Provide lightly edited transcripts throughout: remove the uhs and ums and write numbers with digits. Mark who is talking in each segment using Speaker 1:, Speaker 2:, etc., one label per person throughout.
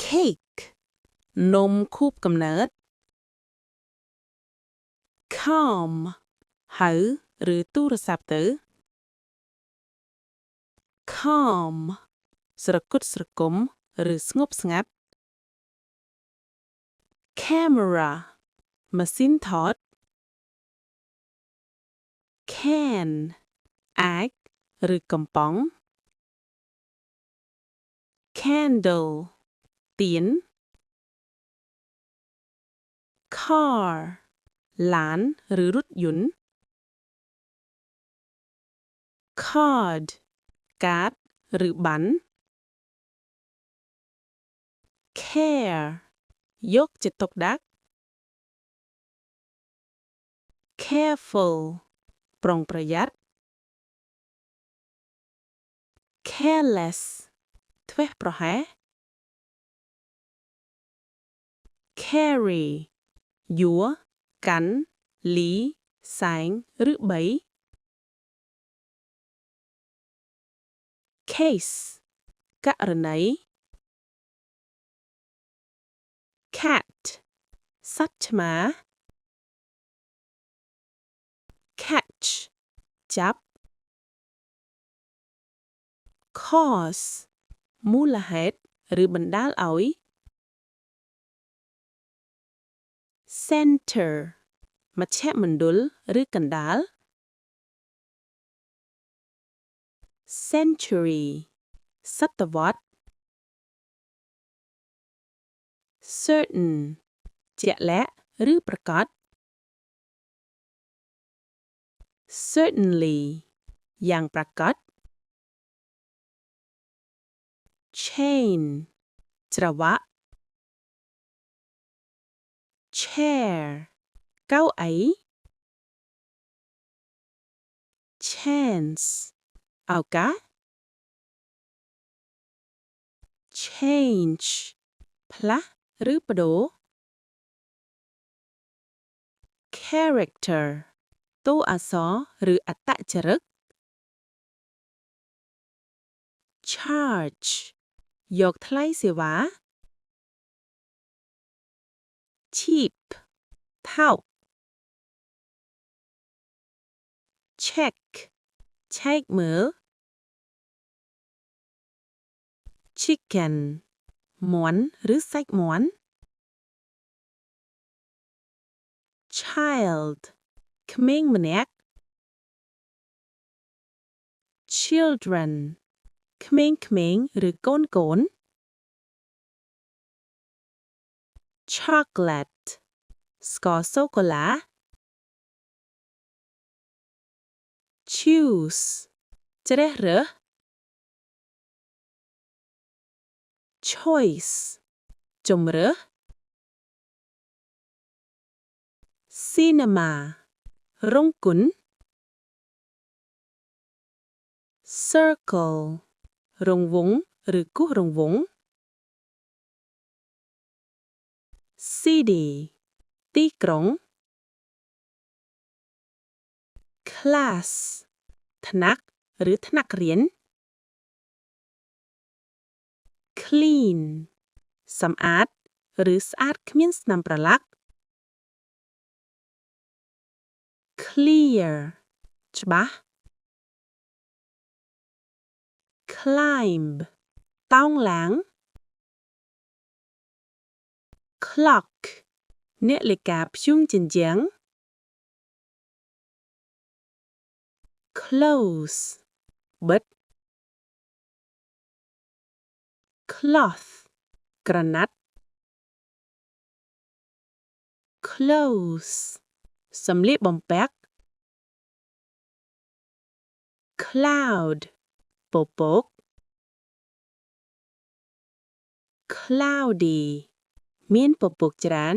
Speaker 1: cake นมคูบกำเนิด calm หาหรือตู้รศัพท์ตือ calm สระกุดสระกมหรือสงบสงัด camera มาซินทอด can อาจหรือกำป๋อง candle เตียน car หลานหรือรถยนต์ card การ์ดหรือบัน care ยกจิตตกดัก careful ปรองประหยัด careless ทเวประหะ carry ยัวกันหลีแสงหรือใบ case กะระไหน cat สัตว์หมา catch จับ cause มูลเหตุหรือบันดาลเอา center มัชฌมณฑลหรือกันดาล century ศตวรรษ certain เจาะและหรือประกาศ certainly อย่างประกาศ chain จระวะ chair เก้าไอ chance เอากะ change พละหรือประโด character ตัวอักษรหรืออัตจริก charge ยกថ្លៃសេវា cheap เท่า check เช็คมือ chicken หมวนหรือไส้หมวน child ក្មេងម្នាក់ children ក្មេងៗឬកូនៗ chocolate ស្ករសូកូឡា choose ជ្រើសរើស choice ជម្រើស cinema រោងកុន circle រង្វង់ឬគូសរង្វង់ city ទីក្រុង class ថ្នាក់ឬថ្នាក់រៀន clean សម្អាតឬស្អាតគ្មានស្នាមប្រឡាក់ clear ច្បាស់ climb តោងឡើង clock នាឡិកាព្យួរជញ្ជាំង close បិទ cloth ក្រណាត់ close សម្លៀកបំពាក់ cloud ពពក cloudy មានពពកច្រើន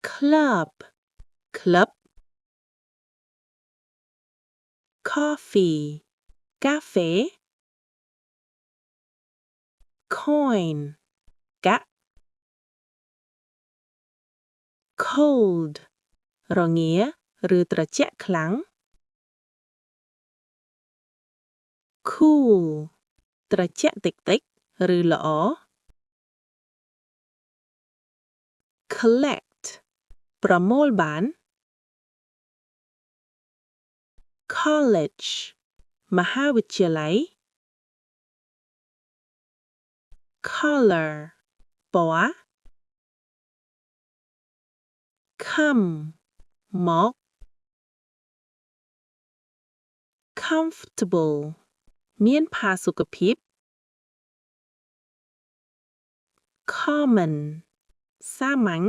Speaker 1: club ក្លឹប coffee កាហ្វេ coin កាក់ cold រងាឬត្រជាក់ខ្លាំង cool ត្រជាក់តិចៗឬល្អ collect ប្រមូលបាន college មហាវិទ្យាល័យ color ពណ៌ come មក comfortable មានផាសុកភាព common សាមញ្ញ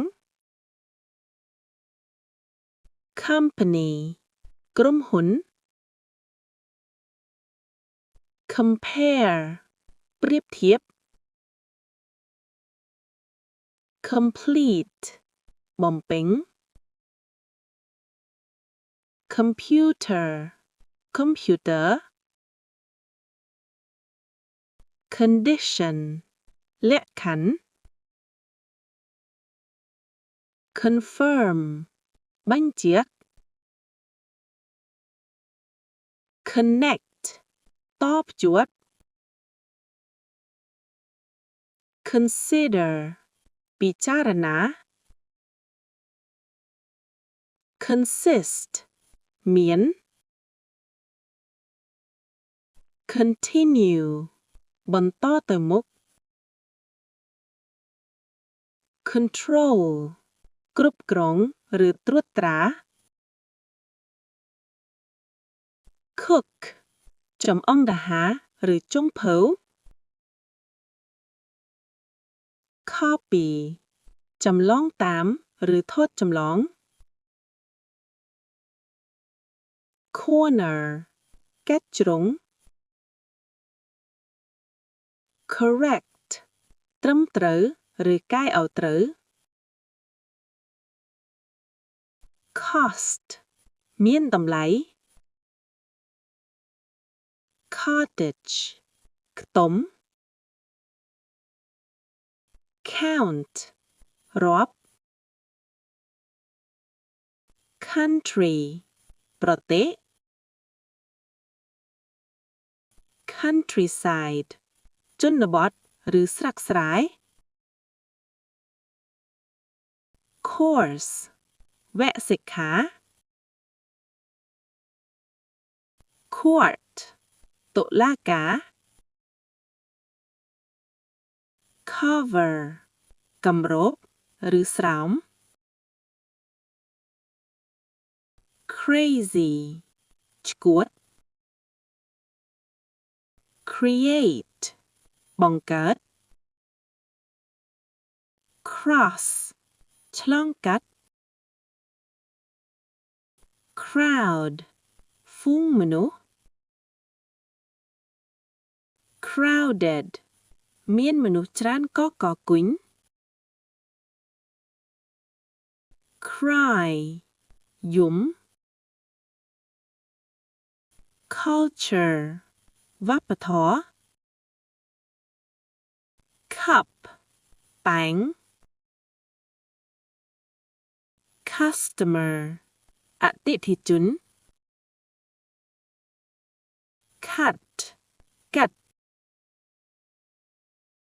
Speaker 1: company ក្រុមហ៊ុន compare ប្រៀបធៀប complete បំពេញ computer កុំព្យូទ័រ condition លក្ខខណ្ឌ confirm បញ្ជាក់ connect តភ្ជាប់ consider ពិចារណា consist មាន continue បន្តទៅមុខ control គ្រប់គ្រងឬត្រួតត្រា cook ចម្អិនអាហារឬចុងភៅ copy ចម្លងតាមឬថតចម្លង corner កាត់ជ្រុង correct ត្រឹមត្រូវឬកែឲ្យត្រូវ cost មានតម្លៃ cottage ខ្ទម count រាប់ country ប្រទេស countryside ជនបទឬស្រុកស្រែ course វគ្គសិក្ខា court តុលាការ cover គម្របឬស្រោម crazy ឆ្កួត create បង្កើត cross ឆ្លងកាត់ crowd ហ្វូងមនុស្ស crowded មានមនុស្សច្រើនកកកុញ cry យំ culture វប្បធម៌ cup ប៉ែង customer អតិថិជន cut កាត់